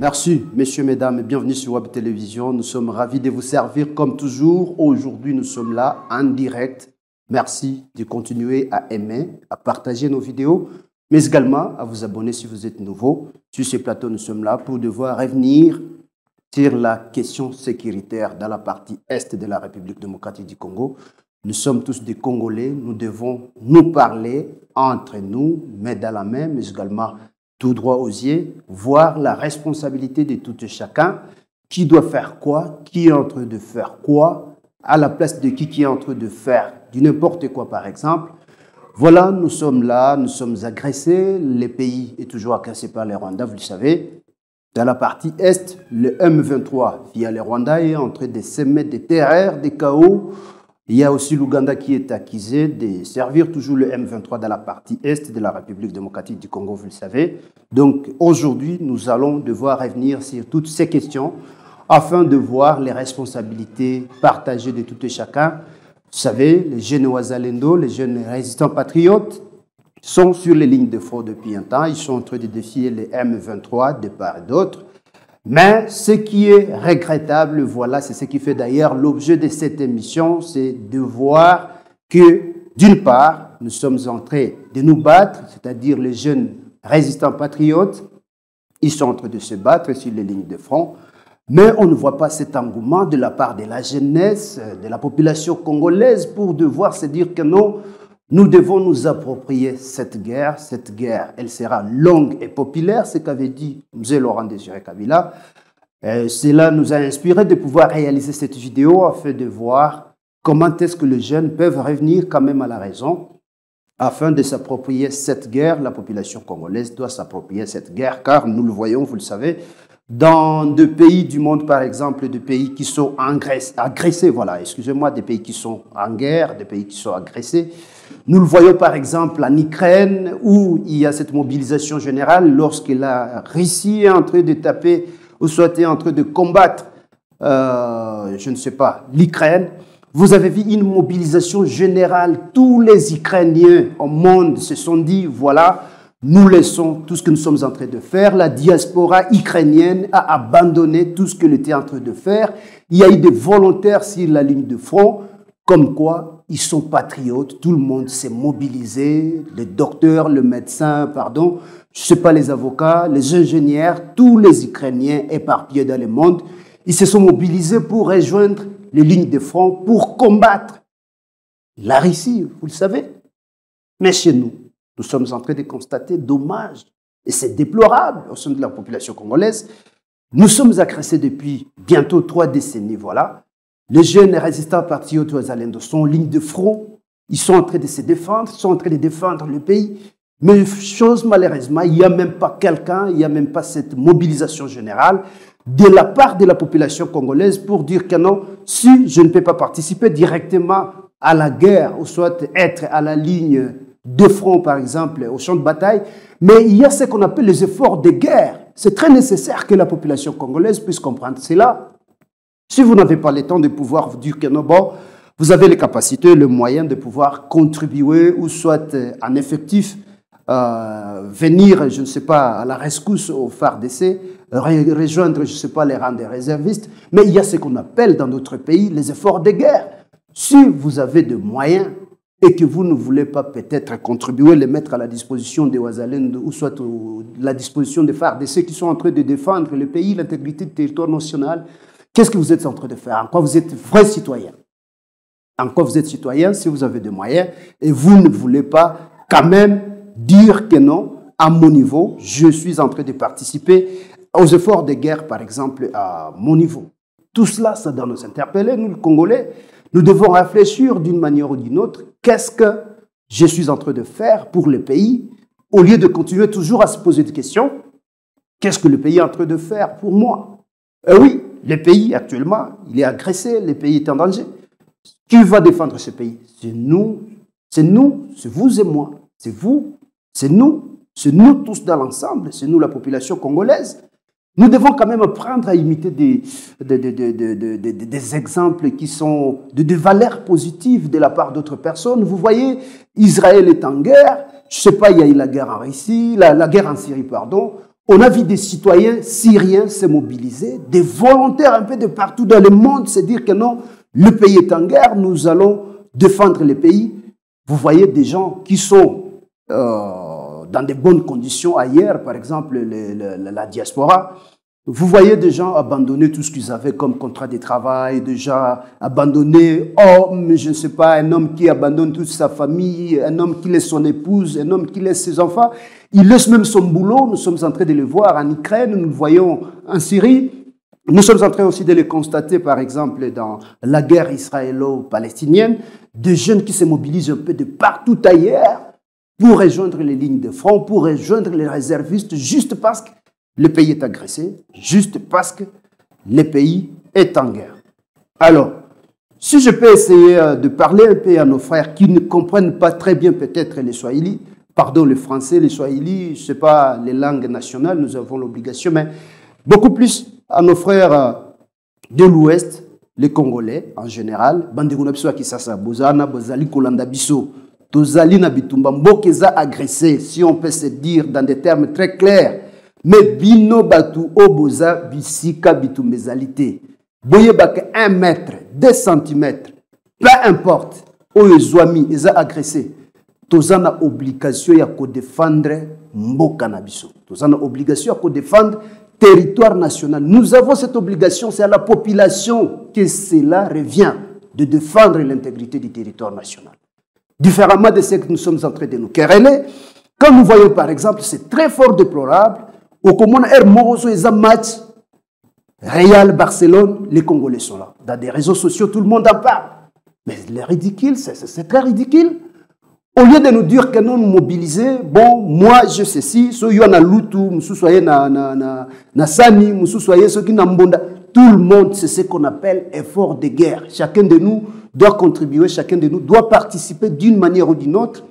Merci, messieurs, mesdames, et bienvenue sur Web Télévision. Nous sommes ravis de vous servir comme toujours. Aujourd'hui, nous sommes là en direct. Merci de continuer à aimer, à partager nos vidéos, mais également à vous abonner si vous êtes nouveau. Sur ce plateau, nous sommes là pour devoir revenir sur la question sécuritaire dans la partie est de la République démocratique du Congo. Nous sommes tous des Congolais. Nous devons nous parler entre nous, main dans la main, mais également tout droit aux yeux, voir la responsabilité de tout et chacun, qui doit faire quoi, qui est en train de faire quoi, à la place de qui est en train de faire du n'importe quoi, par exemple. Voilà, nous sommes là, nous sommes agressés, le pays est toujours agressé par les Rwandais, vous le savez. Dans la partie Est, le M23, via les Rwandais, est en train de semer des terreurs, des chaos. Il y a aussi l'Ouganda qui est accusé de servir toujours le M23 dans la partie Est de la République démocratique du Congo, vous le savez. Donc aujourd'hui, nous allons devoir revenir sur toutes ces questions afin de voir les responsabilités partagées de tout et chacun. Vous savez, les jeunes Ouazalendo, les jeunes résistants patriotes sont sur les lignes de front depuis un temps. Ils sont en train de défier les M23 de part et d'autre. Mais ce qui est regrettable, voilà, c'est ce qui fait d'ailleurs l'objet de cette émission, c'est de voir que, d'une part, nous sommes en train de nous battre, c'est-à-dire les jeunes résistants patriotes, ils sont en train de se battre sur les lignes de front, mais on ne voit pas cet engouement de la part de la jeunesse, de la population congolaise pour devoir se dire que non, nous devons nous approprier cette guerre, elle sera longue et populaire, ce qu'avait dit M. Laurent Désiré Kabila. Cela nous a inspiré de pouvoir réaliser cette vidéo afin de voir comment est-ce que les jeunes peuvent revenir quand même à la raison. Afin de s'approprier cette guerre, la population congolaise doit s'approprier cette guerre, car nous le voyons, vous le savez, dans des pays du monde, par exemple, des pays qui sont agressés, voilà, excusez-moi, des pays qui sont en guerre, des pays qui sont agressés. Nous le voyons par exemple en Ukraine où il y a cette mobilisation générale lorsque la Russie est en train de taper ou soit est en train de combattre, je ne sais pas, l'Ukraine. Vous avez vu une mobilisation générale. Tous les Ukrainiens au monde se sont dit, voilà, nous laissons tout ce que nous sommes en train de faire. La diaspora ukrainienne a abandonné tout ce qu'elle était en train de faire. Il y a eu des volontaires sur la ligne de front, comme quoi ils sont patriotes, tout le monde s'est mobilisé, les docteurs, les médecins, pardon, je ne sais pas, les avocats, les ingénieurs, tous les Ukrainiens éparpillés dans le monde, ils se sont mobilisés pour rejoindre les lignes de front, pour combattre la Russie, vous le savez. Mais chez nous, nous sommes en train de constater dommages, et c'est déplorable au sein de la population congolaise. Nous sommes agressés depuis bientôt 3 décennies, voilà. Les jeunes résistants patriotes Ouazalendo sont en ligne de front, ils sont en train de se défendre, ils sont en train de défendre le pays. Mais chose malheureusement, il n'y a même pas quelqu'un, il n'y a même pas cette mobilisation générale de la part de la population congolaise pour dire que non, si je ne peux pas participer directement à la guerre, ou soit être à la ligne de front, par exemple, au champ de bataille, mais il y a ce qu'on appelle les efforts de guerre. C'est très nécessaire que la population congolaise puisse comprendre cela. Si vous n'avez pas le temps de pouvoir vous dire que non, bon, vous avez les capacités, le moyen de pouvoir contribuer ou soit en effectif venir, je ne sais pas, à la rescousse au FARDC, rejoindre, je ne sais pas, les rangs des réservistes, mais il y a ce qu'on appelle dans notre pays les efforts de guerre. Si vous avez des moyens et que vous ne voulez pas peut-être contribuer, les mettre à la disposition des Ouazalendo ou soit à la disposition des FARDC qui sont en train de défendre le pays, l'intégrité du territoire national, qu'est-ce que vous êtes en train de faire? En quoi vous êtes vrai citoyen? En quoi vous êtes citoyen si vous avez des moyens et vous ne voulez pas quand même dire que non, à mon niveau, je suis en train de participer aux efforts de guerre, par exemple, à mon niveau. Tout cela, ça doit nous interpeller, nous, les Congolais. Nous devons réfléchir d'une manière ou d'une autre. Qu'est-ce que je suis en train de faire pour le pays? Au lieu de continuer toujours à se poser des questions, qu'est-ce que le pays est en train de faire pour moi? Oui, le pays, actuellement, il est agressé, le pays est en danger. Qui va défendre ce pays? C'est nous, c'est vous et moi, c'est vous, c'est nous tous dans l'ensemble, c'est nous la population congolaise. Nous devons quand même apprendre à imiter des exemples qui sont de valeurs positives de la part d'autres personnes. Vous voyez, Israël est en guerre, je ne sais pas, il y a eu la guerre en Russie, la guerre en Syrie, pardon. On a vu des citoyens syriens se mobiliser, des volontaires un peu de partout dans le monde se dire que non, le pays est en guerre, nous allons défendre le pays. Vous voyez des gens qui sont dans de bonnes conditions ailleurs, par exemple la diaspora. Vous voyez des gens abandonner tout ce qu'ils avaient comme contrat de travail, déjà abandonner, je ne sais pas, un homme qui abandonne toute sa famille, un homme qui laisse son épouse, un homme qui laisse ses enfants. Il laisse même son boulot. Nous sommes en train de le voir en Ukraine, nous le voyons en Syrie. Nous sommes en train aussi de le constater, par exemple, dans la guerre israélo-palestinienne, des jeunes qui se mobilisent un peu de partout ailleurs pour rejoindre les lignes de front, pour rejoindre les réservistes, juste parce que le pays est agressé, juste parce que le pays est en guerre. Alors, si je peux essayer de parler un peu à nos frères qui ne comprennent pas très bien peut-être les Swahili, pardon, le français, les Swahili, je ne sais pas, les langues nationales, nous avons l'obligation, mais beaucoup plus à nos frères de l'Ouest, les Congolais en général, Bandeguna Biso Akisasa, Bozana, Bozali Kolanda Biso, Tozali Nabitumba, Mbokeza agressé, si on peut se dire dans des termes très clairs, mais Bino Batu Oboza Bisika Bitumbezalité, Boye Bake 1 mètre, 2 centimètres, peu importe, Oyezwami, ils ont agressé. Tozana obligation ya ko défendre Mboka Nabiso. Tozana obligation ya ko défendre territoire national. Nous avons cette obligation, c'est à la population que cela revient de défendre l'intégrité du territoire national. Différemment de ce que nous sommes en train de nous quereller, quand nous voyons par exemple, c'est très fort déplorable, au Commune Air Moroso et match Real Barcelone, les Congolais sont là. Dans des réseaux sociaux, tout le monde en parle. Mais c'est ridicule, c'est très ridicule. Au lieu de nous dire que nous nous mobiliser, bon, moi je sais si, so yo na lutu, musu soye na sani, musu soye so ki na mbonda, tout le monde c'est ce qu'on appelle effort de guerre. Chacun de nous doit contribuer, chacun de nous doit participer d'une manière ou d'une autre.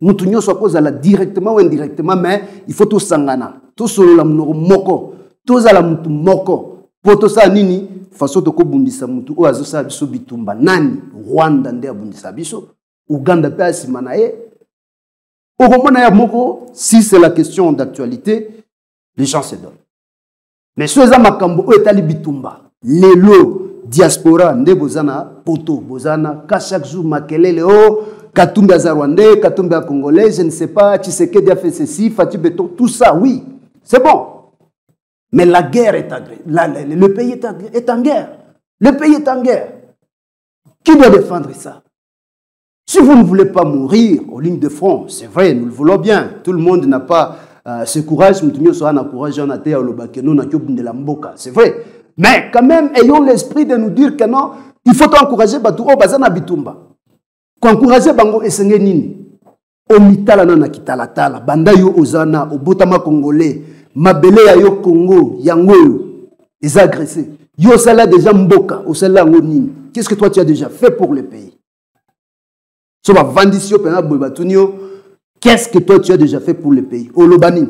Nous tournons soit cause à la directement ou indirectement, mais il faut tout sangana, tout solo la moko, tout za la mutu moko, poto sa nini, façon to ko bundisa mutu o azosa biso bitumba nani, Rwanda nde bundisa biso. Ouganda pe asimanaye. Au Romana Moko, si c'est la question d'actualité, les gens se donnent. Mais ceux à Makambo, Etali Bitumba, Lelo, diaspora, Nde Bozana, Poto, Bozana, Kachak Zou, Makelele, Katumba Zarwandais, Katumba Congolais, je ne sais pas, Tshisekedi a fait ceci, Fatih Beton, tout ça, oui, c'est bon. Mais la guerre est en guerre. Le pays est en guerre. Le pays est en guerre. Qui doit défendre ça? Si vous ne voulez pas mourir aux lignes de front, c'est vrai, nous le voulons bien. Tout le monde n'a pas ce courage. C'est vrai. Mais quand même, ayons l'esprit de nous dire que non, il faut encourager Batou Bazana Bitumba. Encourager Bango Esenge Nini. Omitala na kitalatala. Banda yo ozana, obotama congolais. Mabele ya yo Congo, yangoyo. Les agressés. Yo sala déjà mboka, osala nini. Qu'est-ce que toi tu as déjà fait pour le pays? Qu'est-ce que toi tu as déjà fait pour le pays? Olobani.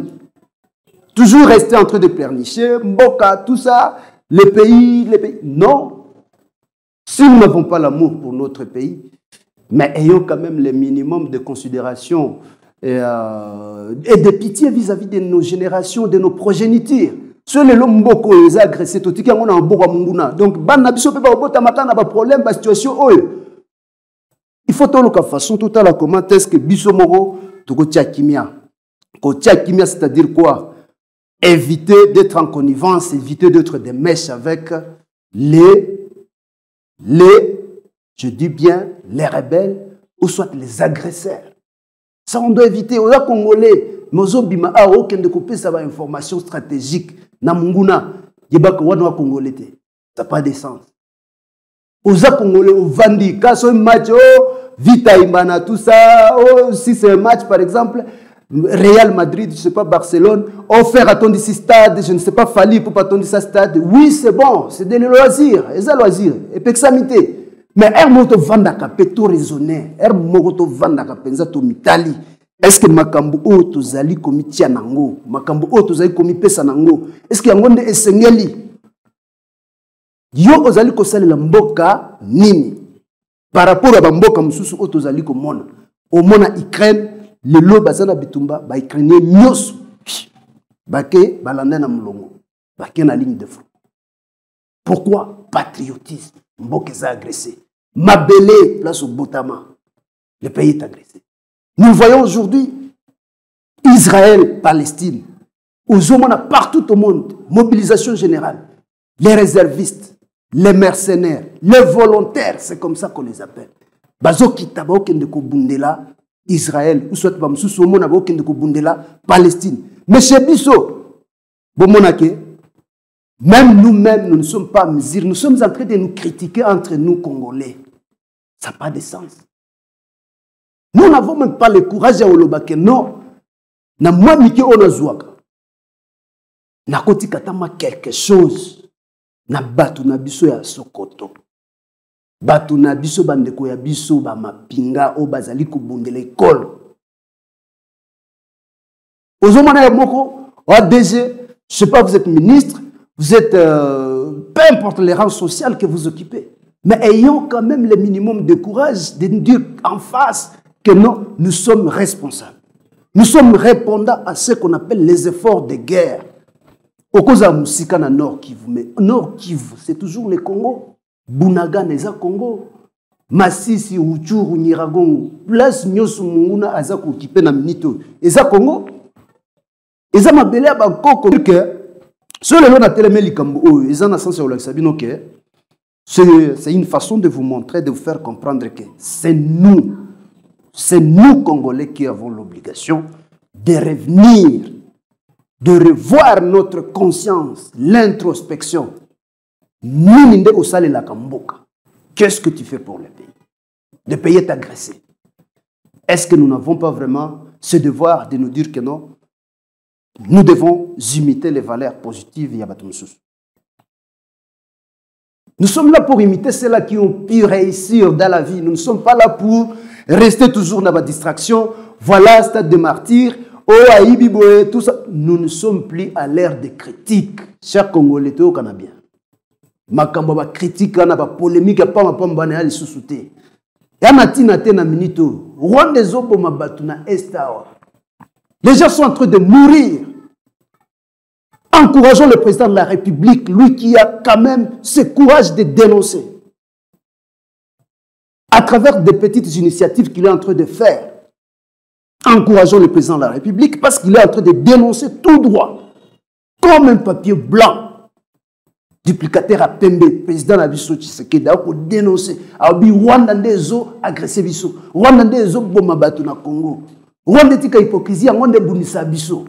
Toujours rester en train de pleurnicher, Mboka, tout ça, les pays. Non. Si nous n'avons pas l'amour pour notre pays, mais ayons quand même le minimum de considération et de pitié vis-à-vis de nos générations, de nos progénitures. Ceux les Lomboko, les agressés, tout qui ont un Munguna. Donc, Banabiso peut pas avoir un problème, la situation. Il faut tout le façon tout à la comment est-ce que Bissomoro Togotia Kimia. Kotia Kimia, c'est-à-dire quoi? Éviter d'être en connivence, éviter d'être des mèches avec je dis bien, les rebelles ou soit les agresseurs. Ça, on doit éviter. On a Congolais, Mozobima, aucun de couper ça va information stratégique. Namunguna, Yebaka Wadwa Congolais. Ça n'a pas de sens. Aux Congolais, au Vandi, quand c'est un match, Vita Imana, tout ça, si c'est un match par exemple, Real Madrid, je ne sais pas, Barcelone, faire attendre ici stade, je ne sais pas, Fali pour attendre ça stade, oui c'est bon, c'est des loisirs, et loisirs, et pexamité. Mais Hermoto Vandaka peut tout raisonner, Hermoto Vandaka penza to mitali. Est-ce que Makambu o tozali komi tia nango, Makambu o tozali komi pesa nango, est-ce que yangonde esengeli? Yo ozali ko sali la mboka nini? Par rapport à Bamboka Moussou Otozali Komona, au Mona Ukraine, le lot Bazana Bitumba, ba Ukrainien Nyos. Bake balanda na mulongo. Bake na ligne de front. Pourquoi? Patriotisme. Mboke est agressé. Mabélé, place au Botama. Le pays est agressé. Nous voyons aujourd'hui Israël, Palestine. Aux hommes, partout au monde, mobilisation générale. Les réservistes, les mercenaires, les volontaires, c'est comme ça qu'on les appelle. Bazo kitaba okende ko bundela Israël, ou soit bamsusu au monde okende ko bundela Palestine. Mais chez Bisso, bomonake, même nous-mêmes, nous ne sommes pas à mesure. Nous sommes en train de nous critiquer entre nous, Congolais. Ça n'a pas de sens. Nous n'avons même pas le courage à Olobake. Non. Na moi, Mike Onazouaka. Na koti katama quelque chose. Na batu na biso ya Sokoto. Batu na biso bandeko ya biso ba mapinga o bazali kubundela école. Ozomana ya moko, DG, je ne sais pas, vous êtes ministre, vous êtes, peu importe les rangs sociaux que vous occupez, mais ayons quand même le minimum de courage de nous dire en face que non, nous sommes responsables. Nous sommes répondants à ce qu'on appelle les efforts de guerre. Au cause Moussika na Nord Kivu, mais Nord Kivu, c'est toujours le Congo. Bunaga neza Congo. Masisi, Uchuru, Niragongo, place Nyosu Munguna, Azako occupé na Minito. Eza Congo. Eza mabele abakoko que sur le long de la Likambo, ils ont un sens sur le Sabino que c'est une façon de vous montrer, de vous faire comprendre que c'est nous Congolais qui avons l'obligation de revenir, de revoir notre conscience, l'introspection. Mininde Osale la Kamboka. Qu'est-ce que tu fais pour le pays? Le pays est agressé. Est-ce que nous n'avons pas vraiment ce devoir de nous dire que non? Nous devons imiter les valeurs positives de Yabatumsus. Nous sommes là pour imiter ceux-là qui ont pu réussir dans la vie. Nous ne sommes pas là pour rester toujours dans la distraction. Voilà, stade de martyr. Oh, Aïbiboé, tout ça. Nous ne sommes plus à l'ère des critiques. Chers Congolais, au Canadien. Makamba critique, na ba polémique, pas ma pomme les sous-soutés. Yamatina tena minito. Rwanda zobo mabatuna estawa. Les gens sont en train de mourir. Encourageons le président de la République, lui qui a quand même ce courage de dénoncer. À travers des petites initiatives qu'il est en train de faire. Encourageons le président de la République parce qu'il est en train de dénoncer tout droit. Comme un papier blanc. Duplicateur à Pembe, président de Bisso Tshisekedi, a dénoncé. Abi Rwanda ndezo agressé Bisso. Rwanda ndezo boma batu na Congo. Rwanda tika hypocrisie, Rwanda bunisa Bisso.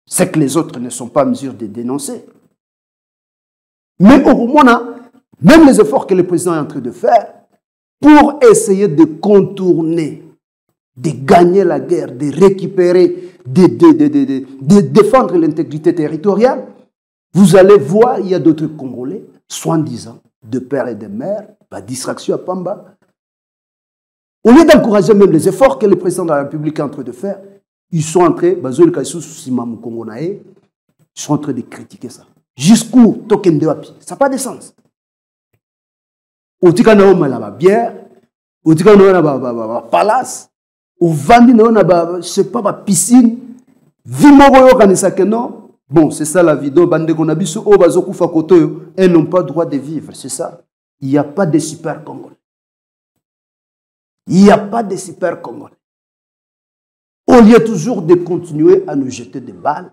C'est que les autres ne sont pas en mesure de dénoncer. Mais au moins, même les efforts que le président est en train de faire pour essayer de contourner, de gagner la guerre, de récupérer, de défendre l'intégrité territoriale, vous allez voir, il y a d'autres Congolais, soi-disant, de père et de mère, pas distraction à Pamba. Au lieu d'encourager même les efforts que le président de la République est en train de faire, ils sont en train, ils sont en train de critiquer ça. Jusqu'où token de wapi? Ça n'a pas de sens. Au tika na oma la bière, au tika na ba palace, au vandi na je sais pas, piscine, vimoro yo kanisa que non. Bon, c'est ça la vie. Donc, bande konabiso o bazokufa koto, elles n'ont pas le droit de vivre, c'est ça. Il n'y a pas de super Congolais. Il n'y a pas de super Congolais. Au lieu toujours de continuer à nous jeter des balles,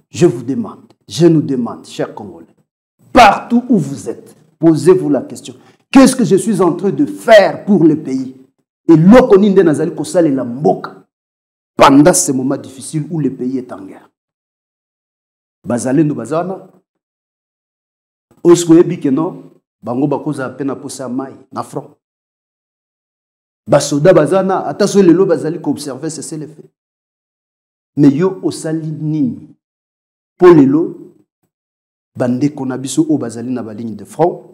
je vous demande, je nous demande, chers Congolais, partout où vous êtes, posez-vous la question. Qu'est-ce que je suis en train de faire pour le pays? Et l'okoninde nazali kosale la mboka pendant ces moments difficiles où le pays est en guerre. Bazale no bazana, osko yebi keno, bango bakoza pena posa mai na front. Basoda bazana, attention les lots bazali ko observer c'est le fait. Mais yo osali nini pour les lots bande konabiso o bazali na ba ligne de front.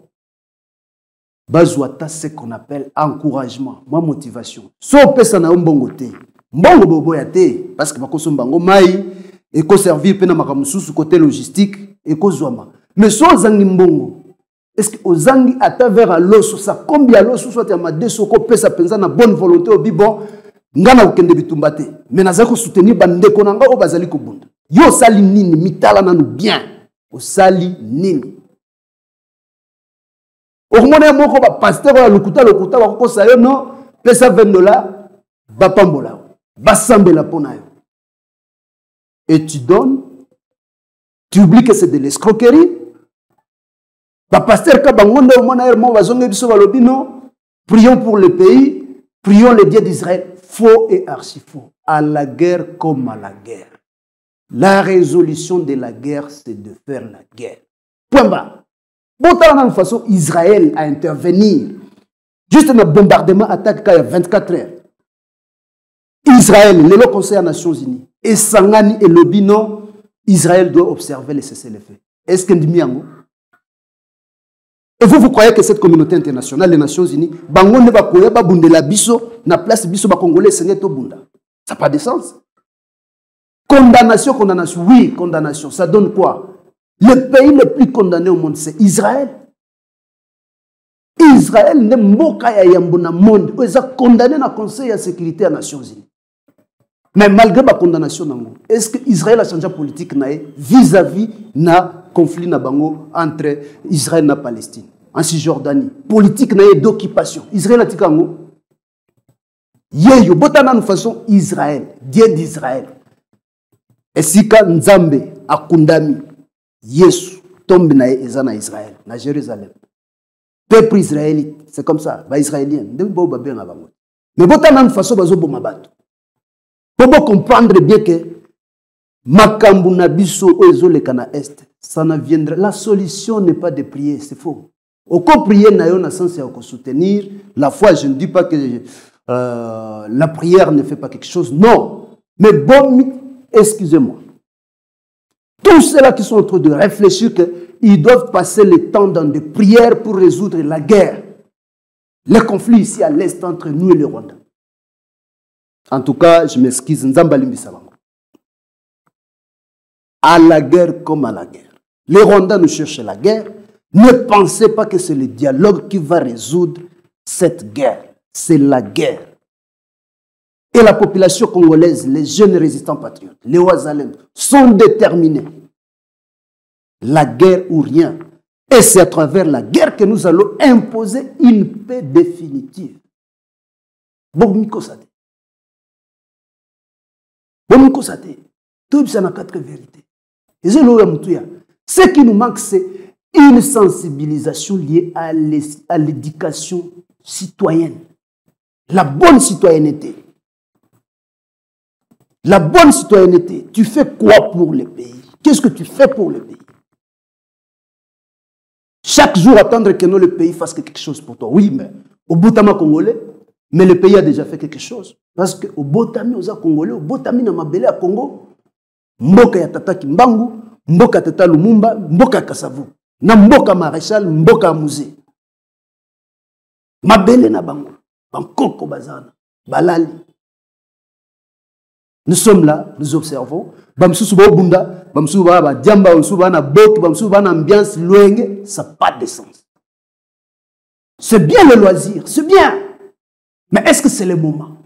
Bazouata ce qu'on appelle encouragement, moi motivation. So pesa na mbongo te. Mbongo bobo ya te parce que bakoso mbango mai et ko servir pena makamususu côté logistique et ko zwama. Mais so zangi mbongo est-ce que ozangi ata vers à l'os ça combien l'os soit ya madeso ko pesa penza na bonne volonté au bon ngana ukende bitumba te mais nazako soutenir bandeko nanga o bazali kobunda yo sali nini mitala nanu bien o sali nini o mona moko ba pasteur la lokuta ba ko sayo non pesa $20 ba pambola ba sambela pona yo et tu donnes tu oublies que c'est de l'escroquerie ba pasteur ka bangonde o mona mo bazonge biso balobi non prions pour le pays prions le Dieu d'Israël. Faux et archi-faux. À la guerre comme à la guerre. La résolution de la guerre, c'est de faire la guerre. Point barre. Bon, dans une façon, Israël à intervenir. Juste un bombardement attaque il y a 24 heures. Israël, le Conseil des Nations Unies, et Sangani et le Bino, Israël doit observer les cessez-le-feu. Est-ce qu'il dit miango? Et vous croyez que cette communauté internationale, les Nations Unies, bango ne va pas bounder la biso, na place biso ba congolais seigneur to bunda. Ça n'a pas de sens. Condamnation, condamnation, oui, condamnation. Ça donne quoi? Le pays le plus condamné au monde, c'est Israël. Israël ne moka ya yambona monde. Ils ont condamné na Conseil de sécurité des Nations Unies. Mais malgré la condamnation, est-ce que Israël a changé la politique vis-à-vis na conflit na bango entre Israël et la Palestine en Cisjordanie? Politique d'occupation. Israël a dit kango. Yeyo botana de façon Israël, Dieu d'Israël. Et si ka Nzambe akundami Yesu tombe na ezana Israël, na Jérusalem. Peuple israélite, c'est comme ça, ba israélien, ndenge bo ba benga bango. Mais botana de façon bazo boma bato. Pour comprendre bien que makambu na biso ozo le kana est, ça ne viendra. La solution n'est pas de prier, c'est faux. Au co prier na yo na sens ya ko soutenir la foi. Je ne dis pas que la prière ne fait pas quelque chose, non. Mais bon, excusez-moi. Tous ceux-là qui sont en train de réfléchir qu'ils doivent passer le temps dans des prières pour résoudre la guerre, les conflits ici à l'est entre nous et le Rwanda. En tout cas, je m'excuse. À la guerre comme à la guerre. Les Rwandais nous cherchent la guerre. Ne pensez pas que c'est le dialogue qui va résoudre cette guerre. C'est la guerre. Et la population congolaise, les jeunes résistants patriotes, les Ouazalènes, sont déterminés. La guerre ou rien. Et c'est à travers la guerre que nous allons imposer une paix définitive. Bon, ça tout ça n'a quatre vérités. Ce qui nous manque, c'est une sensibilisation liée à l'éducation citoyenne. La bonne citoyenneté. La bonne citoyenneté. Tu fais quoi pour le pays? Qu'est-ce que tu fais pour le pays? Chaque jour, attendre que le pays fasse quelque chose pour toi. Oui, mais au Boutama congolais, mais le pays a déjà fait quelque chose. Parce qu'au Botami, aux Congolais, au Botami, na Mabele à Congo, Mboka ya Tata Kimbangu, Mboka Tata Lumumba, Mboka Kasavu, na Mboka Maréchal, Mboka Mouzé. Mabele na Bango, Bankoko Bazana, Balali. Nous sommes là, nous observons. Bamsouba Bunda, Bamsouba Diamba, Bamsouba na Bok, Bamsouba na ambiance Luenge, ça n'a pas de sens. C'est bien le loisir, c'est bien. Mais est-ce que c'est le moment?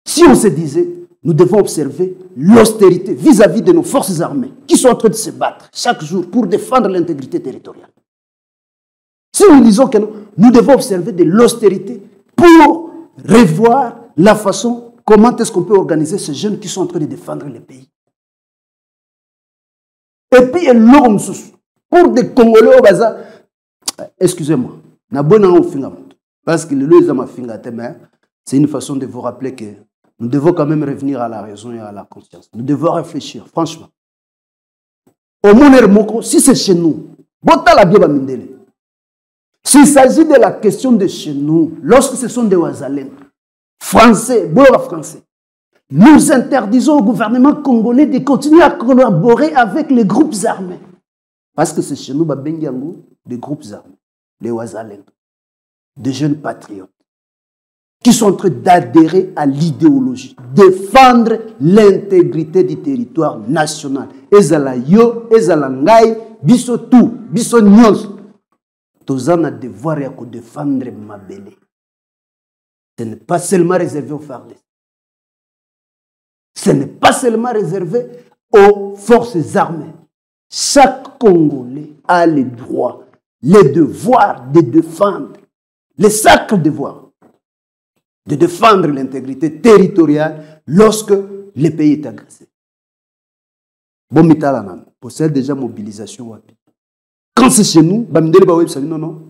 Si on se disait, nous devons observer l'austérité vis-à-vis de nos forces armées qui sont en train de se battre chaque jour pour défendre l'intégrité territoriale. Si nous disons que nous devons observer de l'austérité pour revoir la façon, comment est-ce qu'on peut organiser ces jeunes qui sont en train de défendre le pays. Et puis, l'homme pour des Congolais au bazar, excusez-moi, parce que c'est une façon de vous rappeler que nous devons quand même revenir à la raison et à la conscience. Nous devons réfléchir, franchement. Au monde, si c'est chez nous, s'il s'agit de la question de chez nous, lorsque ce sont des Ouazalènes, français, nous interdisons au gouvernement congolais de continuer à collaborer avec les groupes armés. Parce que c'est chez nous, des groupes armés, les Ouazalènes, des jeunes patriotes, qui sont en train d'adhérer à l'idéologie, défendre l'intégrité du territoire national. Ezala yo, ezala ngai, biso tout, biso nyos. Tozana devoir ya ko défendre Mabele. Ce n'est pas seulement réservé aux FARDC. Ce n'est pas seulement réservé aux forces armées. Chaque Congolais a le droit, le devoir de défendre, le sacre devoir de défendre l'intégrité territoriale lorsque le pays est agressé. Bon, Mitalanan possède déjà mobilisation. Quand c'est chez nous, non.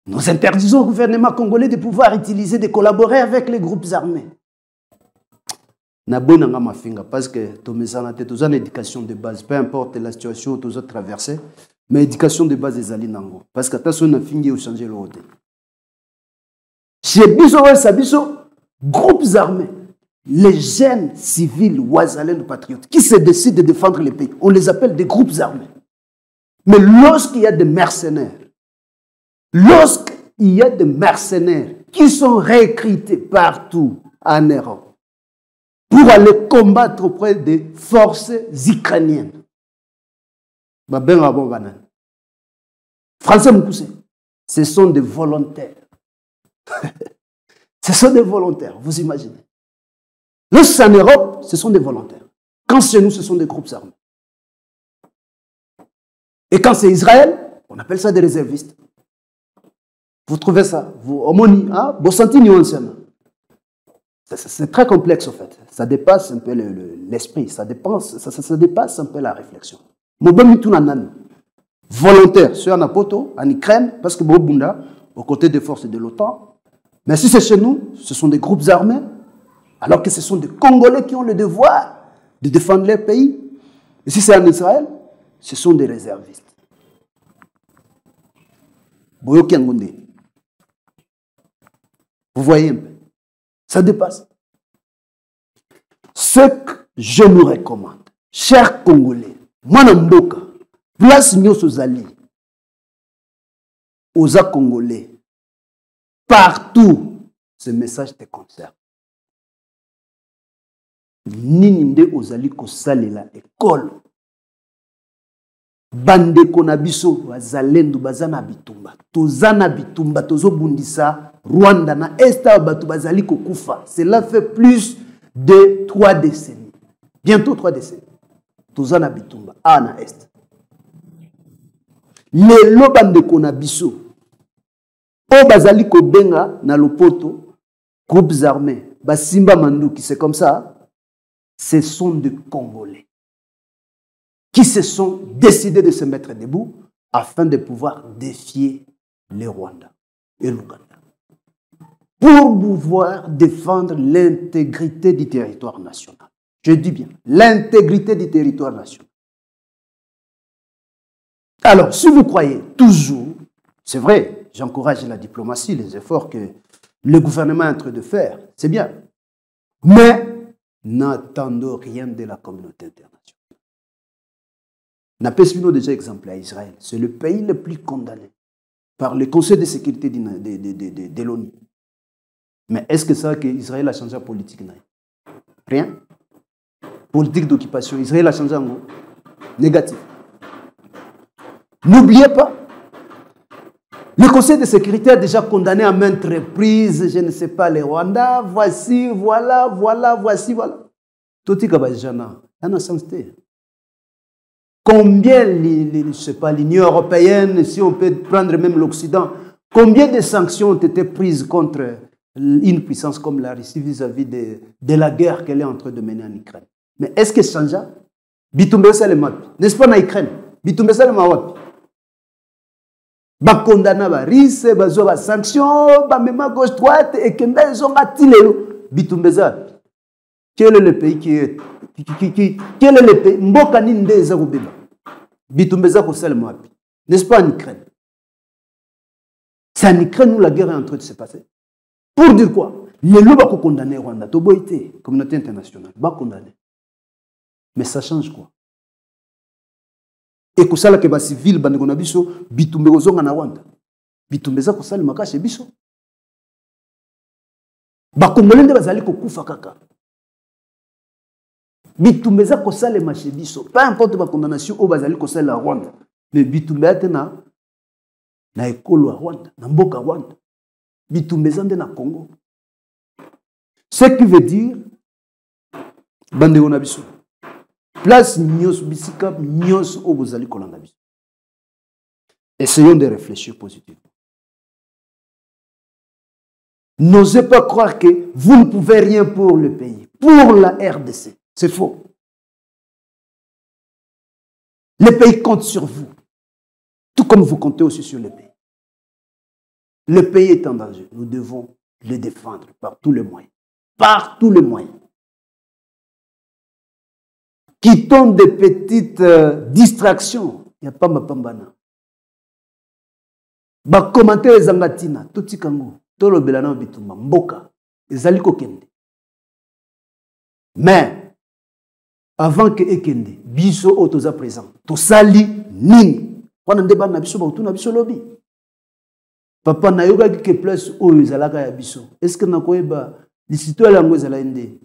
Nous interdisons au gouvernement congolais de pouvoir utiliser, de collaborer avec les groupes armés. Parce que tu as une éducation de base, peu importe la situation que tu as traversée, mais l'éducation de base est Zalinango. Parce que tu as changé le côté. Chez Biso, groupes armés, les jeunes civils ouazalènes patriotes qui se décident de défendre le pays, on les appelle des groupes armés. Mais lorsqu'il y a des mercenaires, qui sont recrutés partout en Europe pour aller combattre auprès des forces ukrainiennes, Français Moukousé, ce sont des volontaires. Ce sont des volontaires, vous imaginez. Lorsque c'est en Europe, ce sont des volontaires. Quand chez nous, ce sont des groupes armés. Et quand c'est Israël, on appelle ça des réservistes. Vous trouvez ça? Vous, Omoni, hein? Vous sentez nuance. C'est très complexe, en fait. Ça dépasse un peu l'esprit. Ça dépasse un peu la réflexion. Volontaire, sur Anapoto, en Ukraine, parce que Bobunda, aux côtés des forces de l'OTAN. Mais si c'est chez nous, ce sont des groupes armés, alors que ce sont des Congolais qui ont le devoir de défendre leur pays. Et si c'est en Israël, ce sont des réservistes. Vous voyez un peu. Ça dépasse. Ce que je nous recommande, chers Congolais, Manamboka, place Nyosozali, aux Congolais, partout, ce message te concerne. Nininde ozali kosalela école. Bande konabiso bazalendo bazana bitumba. Tozana bitumba tozo bundisa Rwanda na esta batu bazali kokufa. Cela fait plus de 3 décennies. Bientôt 3 décennies. Tozana bitumba na est. Lelo bande konabiso o bazali kobenga na lopoto groupes armés basimba manduki, c'est comme ça. Ce sont des Congolais qui se sont décidés de se mettre debout afin de pouvoir défier les Rwandais et l'Ouganda pour pouvoir défendre l'intégrité du territoire national. Je dis bien, l'intégrité du territoire national. Alors, si vous croyez toujours, c'est vrai, j'encourage la diplomatie, les efforts que le gouvernement est en train de faire, c'est bien. Mais n'attendons rien de la communauté internationale. N'appelons déjà exemple à Israël. C'est le pays le plus condamné par le Conseil de sécurité de l'ONU. Mais est-ce que ça que Israël a changé la politique? Rien. Politique d'occupation. Israël a changé en négatif. N'oubliez pas, le Conseil de sécurité a déjà condamné à maintes reprises, je ne sais pas, les Rwandais, voici, voilà. Tout est comme ça, combien, je ne sais pas, l'Union européenne, si on peut prendre même l'Occident, combien de sanctions ont été prises contre une puissance comme la Russie vis-à-vis de la guerre qu'elle est en train de mener en Ukraine? Mais est-ce que ça change? N'est-ce pas en Ukraine? Condamné à Russie, à sanctions, à gauche droite, et que ils ont attiré Bitumbeza. Quel est le pays quel est le pays? Mbokani ndeza kubeba. Bitumbeza ko seulement. N'est-ce pas en Ukraine? C'est en Ukraine où la guerre est en train de se passer. Pour dire quoi? Les loups vont condamner Rwanda. Toboité, communauté internationale, va condamner. Mais ça change quoi? Et que ça, que les civils, bitumbe ozonga na Rwanda. Bitumbeza ko sali makache biso. Congolais nde bazali ko kufa kaka. Bitumbeza ko sali mache biso. Pas importe ba condamnation au bazali ko sali la Rwanda. Mais bitumbeza tena na ekolo ya Rwanda, na mboka Rwanda. Bitumbeza nde na Congo. Ce qui veut dire, bande on a biso. Place nyos bisika nyos obozali kolanda biso. Essayons de réfléchir positivement. N'osez pas croire que vous ne pouvez rien pour le pays, pour la RDC. C'est faux. Le pays compte sur vous, tout comme vous comptez aussi sur le pays. Le pays est en danger. Nous devons le défendre par tous les moyens. Par tous les moyens. Quittons des petites distractions. Il n'y a pas ma pambana. Ba commenter les angatina, tout tikango, tout le belana bitumba, mboka, ezali kokende. Mais, avant que ekende, biso otoza présent, to sali nini. Wana ndeba na biso ba utuna biso lobi. Papa na yoga ki place oyo ezalaka ya biso. Est-ce que nakoyeba l'histoire lango ezala ende?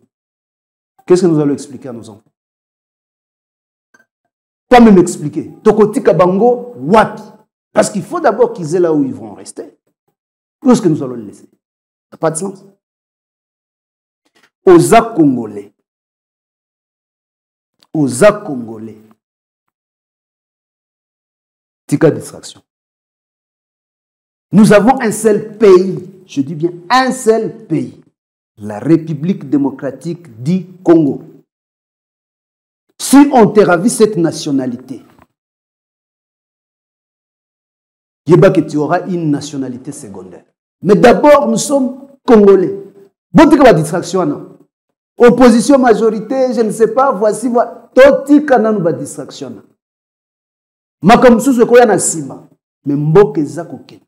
Qu'est-ce que nous allons expliquer à nos enfants? Pas même expliquer. Tokotika bango wapi? Parce qu'il faut d'abord qu'ils aient là où ils vont rester. Où est-ce que nous allons les laisser? Ça n'a pas de sens. Aux Congolais. Aux Congolais. Tika distraction. Nous avons un seul pays. Je dis bien un seul pays. La République démocratique du Congo. Si on te ravit cette nationalité, il y a que tu auras une nationalité secondaire. Mais d'abord, nous sommes Congolais. Bon, tu as une distraction, non? Opposition, majorité, je ne sais pas, voici, voilà. Toti kana nous distraction. Ma comme sous ce qu'on a sima. Mais mboke zako kente.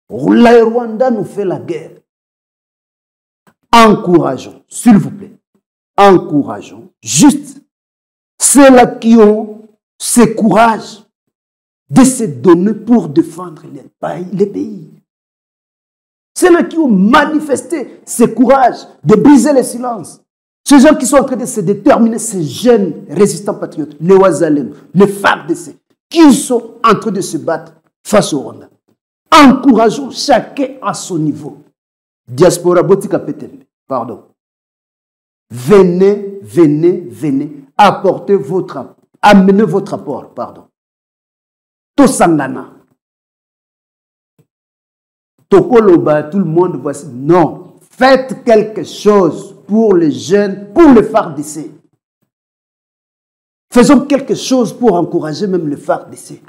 La Rwanda nous fait la guerre. Encourageons, s'il vous plaît. Encourageons. Juste ceux-là qui ont ce courage de se donner pour défendre les pays. Ceux-là qui ont manifesté ce courage de briser le silence. Ces gens qui sont en train de se déterminer, ces jeunes résistants patriotes, les Ouazalem, les FARDC, qui sont en train de se battre face au Rwanda. Encourageons chacun à son niveau. Diaspora Botika Petembe, pardon. Venez, venez, venez, apportez amenez votre apport, pardon. Tosangana. Tokoloba, tout le monde, voici. Non. Faites quelque chose pour les jeunes, pour les FARDC. Faisons quelque chose pour encourager même les FARDC.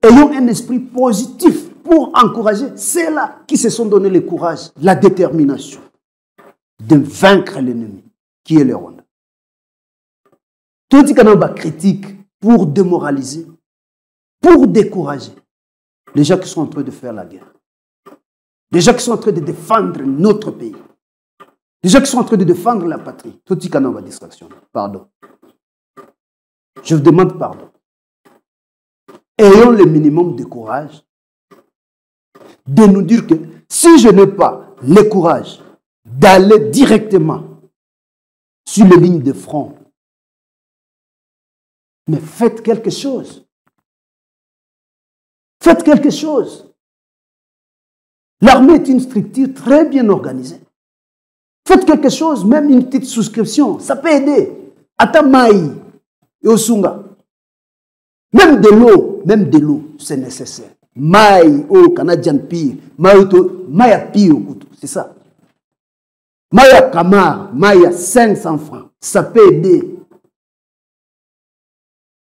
Ayons un esprit positif pour encourager ceux-là qui se sont donné le courage, la détermination de vaincre l'ennemi, qui est le Rwanda. Tout ce qu'on a critique pour démoraliser, pour décourager les gens qui sont en train de faire la guerre, les gens qui sont en train de défendre notre pays, les gens qui sont en train de défendre la patrie. Tout ce qu'on a distraction. Pardon. Je vous demande pardon. Ayons le minimum de courage de nous dire que si je n'ai pas le courage d'aller directement sur les lignes de front, mais faites quelque chose. Faites quelque chose. L'armée est une structure très bien organisée. Faites quelque chose, même une petite souscription, ça peut aider. Atamaï et Osunga. Même de l'eau, c'est nécessaire. Maï au Canadien Pire, maï à Pire, c'est ça. Maï à Camar, maï à 500 francs, ça peut aider.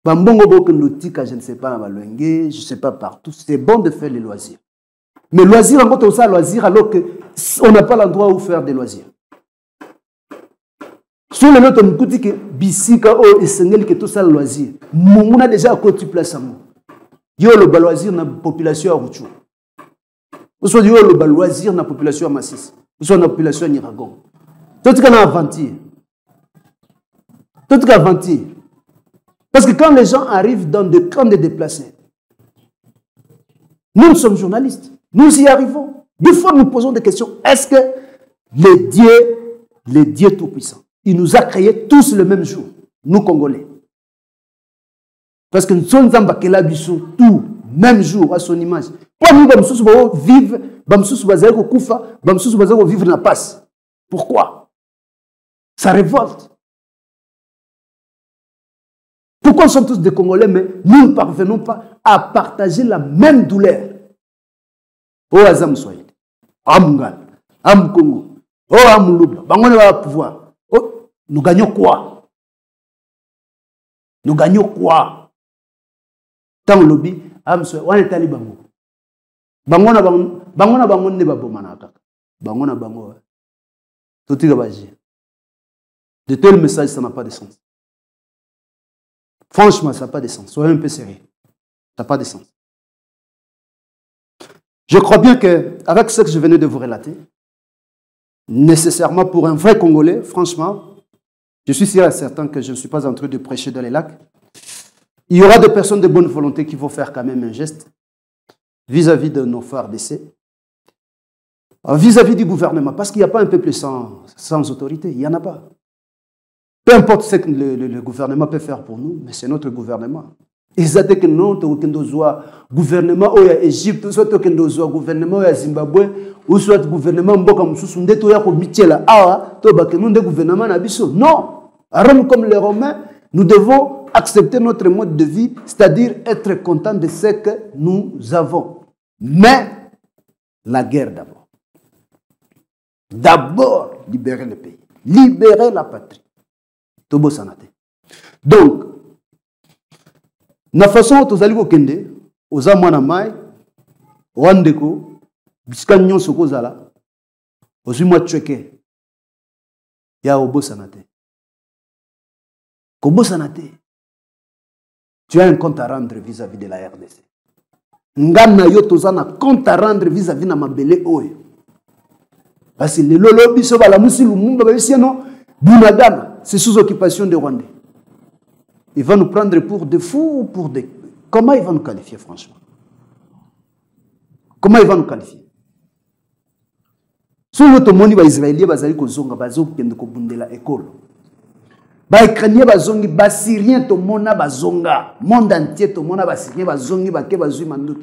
Bambongo Bokendotika, je ne sais pas, je ne sais pas partout. C'est bon de faire les loisirs. Mais loisirs, en fait, on a loisirs alors qu'on n'a pas l'endroit où faire des loisirs. Sur le lot, on dit que Bissika ou Essengel, que tout ça, le loisir. On a déjà à côté de place à moi. Il y a le loisir dans la population à Rouchou. Ou soit il y a le loisir dans la population à Massis. Ou soit dans la population à Niragon. Tout ce qu'on a aventure. Tout ce qu'on a aventure. Parce que quand les gens arrivent dans des camps de déplacés, nous sommes journalistes. Nous y arrivons. Des fois, nous posons des questions. Est-ce que le Dieu Tout-Puissant, il nous a créés tous le même jour, nous Congolais? Parce que nous sommes en Bakela Bissou, tout, même jour, à son image. Pas nous, bamsous, vivre, bamsous, bazali kufa, bamsous, bazali vivre na passe. Pourquoi? Ça révolte. Pourquoi nous sommes tous des Congolais, mais nous ne parvenons pas à partager la même douleur? Oh, Azam Soyez, Amgal, Am Congo, oh, Am Loubla, Bangon va pouvoir. Oh, nous gagnons quoi? Nous gagnons quoi? Tant le lobby, Am Soyez, on est allé Bango. Bangona Bangon ne va pas manaka. Bangona Bango. Tout est bagé. De tels messages, ça n'a pas de sens. Franchement, ça n'a pas de sens. Soyez un peu sérieux. Ça n'a pas de sens. Je crois bien qu'avec ce que je venais de vous relater, nécessairement pour un vrai Congolais, franchement, je suis sûr et certain que je ne suis pas en train de prêcher dans les lacs. Il y aura des personnes de bonne volonté qui vont faire quand même un geste vis-à-vis de nos frères d'essai, vis-à-vis du gouvernement, parce qu'il n'y a pas un peuple sans autorité, il n'y en a pas. Peu importe ce que le gouvernement peut faire pour nous, mais c'est notre gouvernement. Ils ont dit que non, tu as gouvernement au Égypte, soit tu as gouvernement au Zimbabwe, ou soit gouvernement Mboka Moussousunde, tu as Michela, tu as gouvernement Nabiso. Non, comme les Romains, nous devons accepter notre mode de vie, c'est-à-dire être content de ce que nous avons. Mais la guerre d'abord. D'abord, libérer le pays, libérer la patrie. Tobo Sanate. Donc, na façon dont vous allez vous kende, aux amana mai, wandeko, biskan nyon soko zala, aux humois tcheke, ya obo sanate. Kobo sanate. Tu as un compte à rendre vis-à-vis de la RDC. Ngana yo tozana compte à rendre vis-à-vis na mabele oyo. Parce que le lolo biso bala musi lumumba babisi non bunagana, c'est sous occupation des Rwandais. Il va nous prendre pour des fous ou pour des... Comment il va nous qualifier, franchement? Comment il va nous qualifier? Si nous avons les Israéliens, ils vont aller à l'école. Les Ukrainiens, les Syriens, le monde entier, les Syriens, les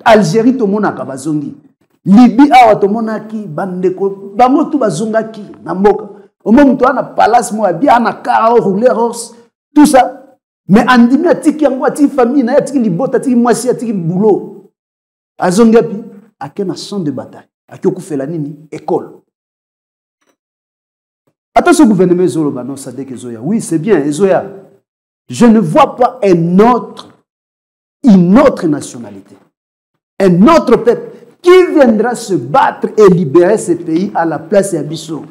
Algérie, tout le monde a zongi. Libye, tout le monde a qui, Bandeko, Bamotu bazonga qui, Namboka. Au moment où tu as un palace, un car, rouler horse, tout ça. Mais andimi atiki yango atiki famille na atiki libota atiki mwasi atiki boulot azongapi akena champ de bataille akokufela nini école. Attention gouvernement ezoloba non ça dès que zoya oui c'est bien ezoya. Je ne vois pas une autre nationalité, un autre peuple qui viendra se battre et libérer ce pays à la place d'Abisso.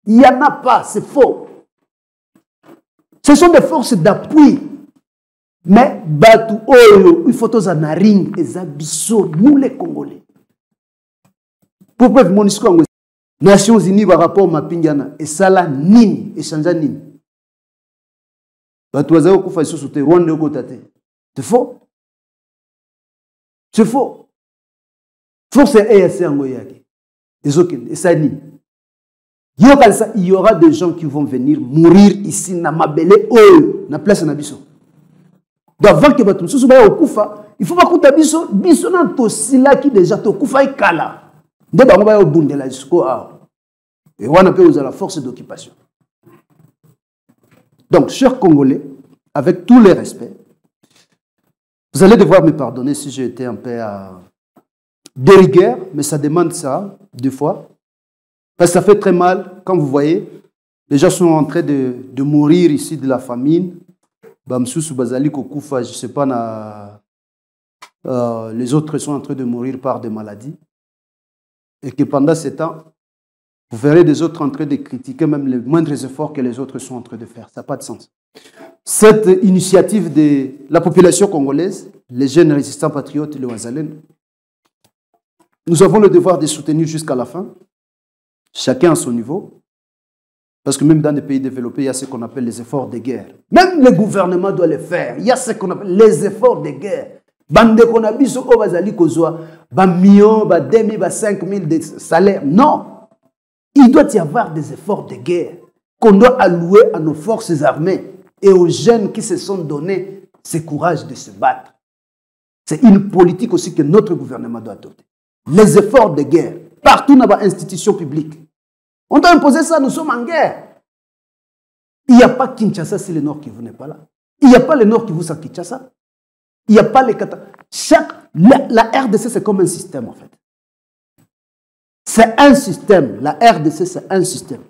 Il n'y en a pas, c'est faux. Ce sont des forces d'appui. Mais Batu Oyo, il faut tous en ring et Abisso, nous les Congolais. Pourquoi Monisco en Nations Unies par rapport à Mapingana et Sala Nini et Chanja Nini. Batu Oyo Kufa sous te Rwanda au côté. C'est faux. C'est faux. Force EAC en Goyaki. Et ça Nini. Il y aura des gens qui vont venir mourir ici na Mabele Oyo, na place Nabiso. Donc avant que tu sois au Koufa, il faut pas que tu sois biso na to sila qui déjà to Koufa et Kala. De ba ba au bundela jusqu'au a. Et on appelle la force d'occupation. Donc chers Congolais, avec tous les respects, vous allez devoir me pardonner si j'ai été un peu de rigueur, mais ça demande ça deux fois. Parce que ça fait très mal quand vous voyez, les gens sont en train de mourir ici de la famine. Bamsous Bazali Kokufa, je ne sais pas, les autres sont en train de mourir par des maladies. Et que pendant ce temps, vous verrez des autres en train de critiquer même les moindres efforts que les autres sont en train de faire. Ça n'a pas de sens. Cette initiative de la population congolaise, les jeunes résistants patriotes, les Ouazalènes, nous avons le devoir de soutenir jusqu'à la fin, chacun à son niveau. Parce que même dans les pays développés, il y a ce qu'on appelle les efforts de guerre. Même le gouvernement doit les faire. Il y a ce qu'on appelle les efforts de guerre. Bande qu'on a biso au bazali kozwa, ba million, ba 2000, ba 5000 de salaire. Non. Il doit y avoir des efforts de guerre qu'on doit allouer à nos forces armées et aux jeunes qui se sont donnés ce courage de se battre. C'est une politique aussi que notre gouvernement doit adopter. Les efforts de guerre, partout dans les institutions publiques. On doit imposer ça, nous sommes en guerre. Il n'y a pas Kinshasa si le Nord Kivu n'est pas là. Il n'y a pas le Nord Kivu sans Kinshasa. Il n'y a pas les Kata. La RDC, c'est comme un système, en fait. C'est un système. La RDC, c'est un système.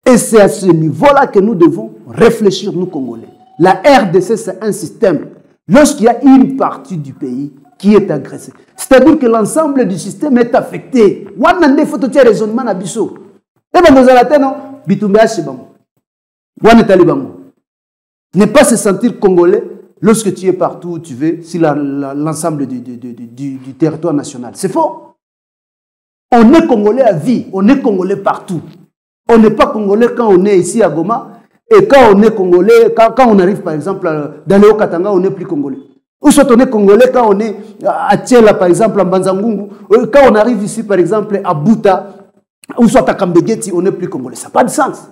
Et c'est à ce niveau-là que nous devons réfléchir, nous, Congolais. La RDC, c'est un système. Lorsqu'il y a une partie du pays qui est agressée, c'est-à-dire que l'ensemble du système est affecté. Il faut que raisonnement à Bissot. Et bien, nous allons Bitumba Chibango. Ne pas se sentir congolais lorsque tu es partout où tu veux, si l'ensemble du territoire national. C'est faux. On est congolais à vie, on est congolais partout. On n'est pas congolais quand on est ici à Goma, et quand on est congolais, quand on arrive par exemple dans le Haut-Katanga, on n'est plus congolais. Ou soit on est congolais quand on est à Tchela par exemple, en Banzangungu, quand on arrive ici par exemple à Bouta, ou soit à Kambegeti, on n'est plus congolais. Ça n'a pas de sens.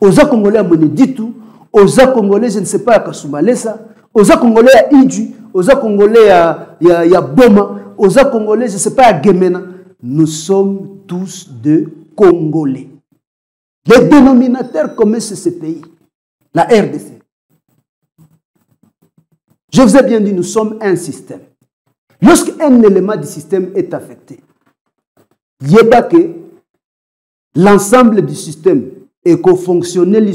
Aux Congolais à Moneditu, aux Congolais, je ne sais pas, à Kasumalesa, aux Congolais à Idju, aux Congolais à Boma, aux Congolais, je ne sais pas, à Gemena. Nous sommes tous des Congolais. Les dénominateurs communs, c'est ce pays, la RDC. Je vous ai bien dit, nous sommes un système. Lorsqu'un élément du système est affecté, il y a que l'ensemble du système est co-fonctionnel,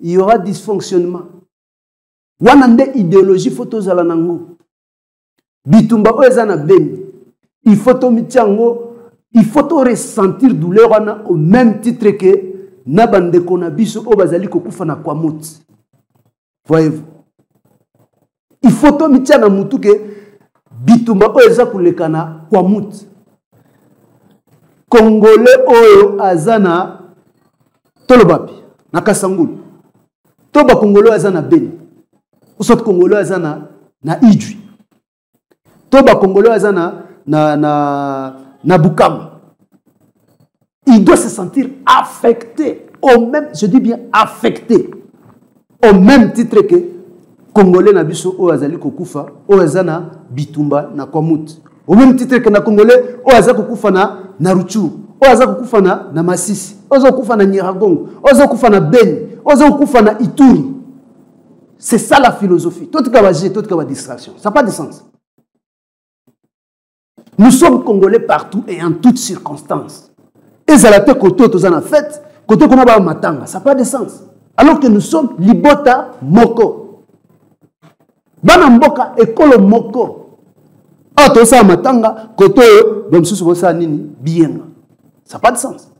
il y aura dysfonctionnement. Wanande idéologie photo zalanango. Bitumba oezana ben. Il faut ressentir douleur au même titre que nabande konabiso obazali kokufa na kwamut. Voyez-vous? Il faut to mitiana mutu que bitumba oeza kulekana kwamut. Congolais oyo azana tolobapi na Kasangulu. Toba Congolais azana Beni. Usot Congolais azana na Idjwi. Toba Congolais azana na Bukavu. Il doit se sentir affecté au même, je dis bien affecté au même titre que Congolais na biso o azali kokufa o azana bitumba na kwamut. Au même titre que na Congolais o azali kokufa na Ruchuru. Oza kufana na Masisi, oza kufana na Nyiragongo, oza kufana na Beni, oza kufana na Ituri. C'est ça la philosophie. Tout ce qui va gérer, tout ce qui va distraction. Ça n'a pas de sens. Nous sommes Congolais partout et en toutes circonstances. Et ça la tête côté tous en a fait, côté qu'on a pas matanga, ça n'a pas de sens. Alors que nous sommes Libota Moko. Bana Mboka ekolo Moko. Ah tout ça matanga, côté donc sous ça nini bien. Ça n'a pas de sens.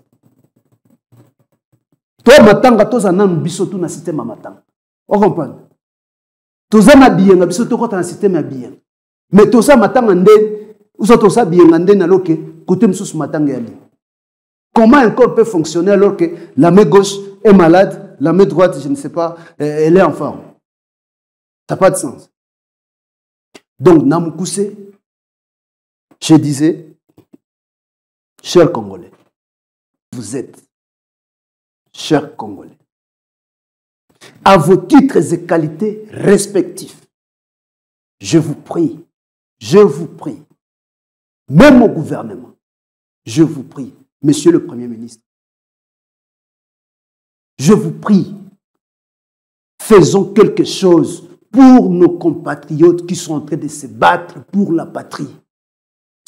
Toi, matanga, toi, ça n'a pas de système à matanga. On comprend? Toi, ça n'a bien, tu as un système bien. Mais toi, ça matanga, ou ça bien, côté de matanga. Comment un corps peut fonctionner alors que la main gauche est malade, la main droite, je ne sais pas, elle est en forme? Ça n'a pas de sens. Donc, Namoukousse, je disais, chers Congolais, vous êtes, chers Congolais, à vos titres et qualités respectifs, je vous prie, même au gouvernement, je vous prie, Monsieur le Premier ministre, je vous prie, faisons quelque chose pour nos compatriotes qui sont en train de se battre pour la patrie.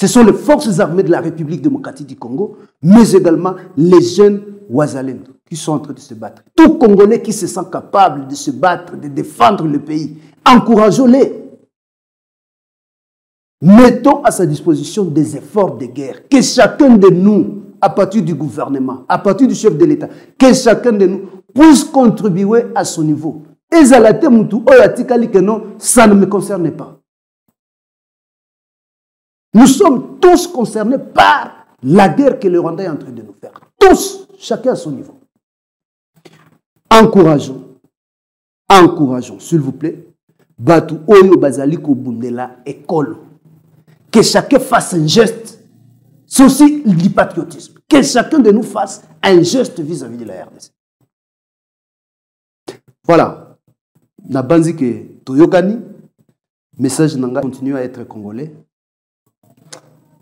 Ce sont les forces armées de la République démocratique du Congo, mais également les jeunes Ouazalendo qui sont en train de se battre. Tout Congolais qui se sent capable de se battre, de défendre le pays, encourageons-les. Mettons à sa disposition des efforts de guerre. Que chacun de nous, à partir du gouvernement, à partir du chef de l'État, que chacun de nous puisse contribuer à son niveau. Et ça ne me concerne pas. Nous sommes tous concernés par la guerre que le Rwanda est en train de nous faire. Tous, chacun à son niveau. Encourageons, s'il vous plaît, Batu Oyo Bazali Kobundela école. Que chacun fasse un geste. C'est aussi du patriotisme. Que chacun de nous fasse un geste vis-à-vis de la RDC. Voilà. Na banzi ke Toyokani. Message nanga continue à être congolais.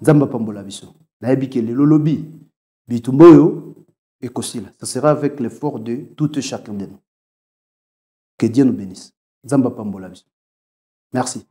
Nzamba pambola biso. Nayebi ke le lolobi bitumboyo et kosila. Ça sera avec l'effort de tout et chacun de nous. Que Dieu nous bénisse. Nzamba pambola biso. Merci.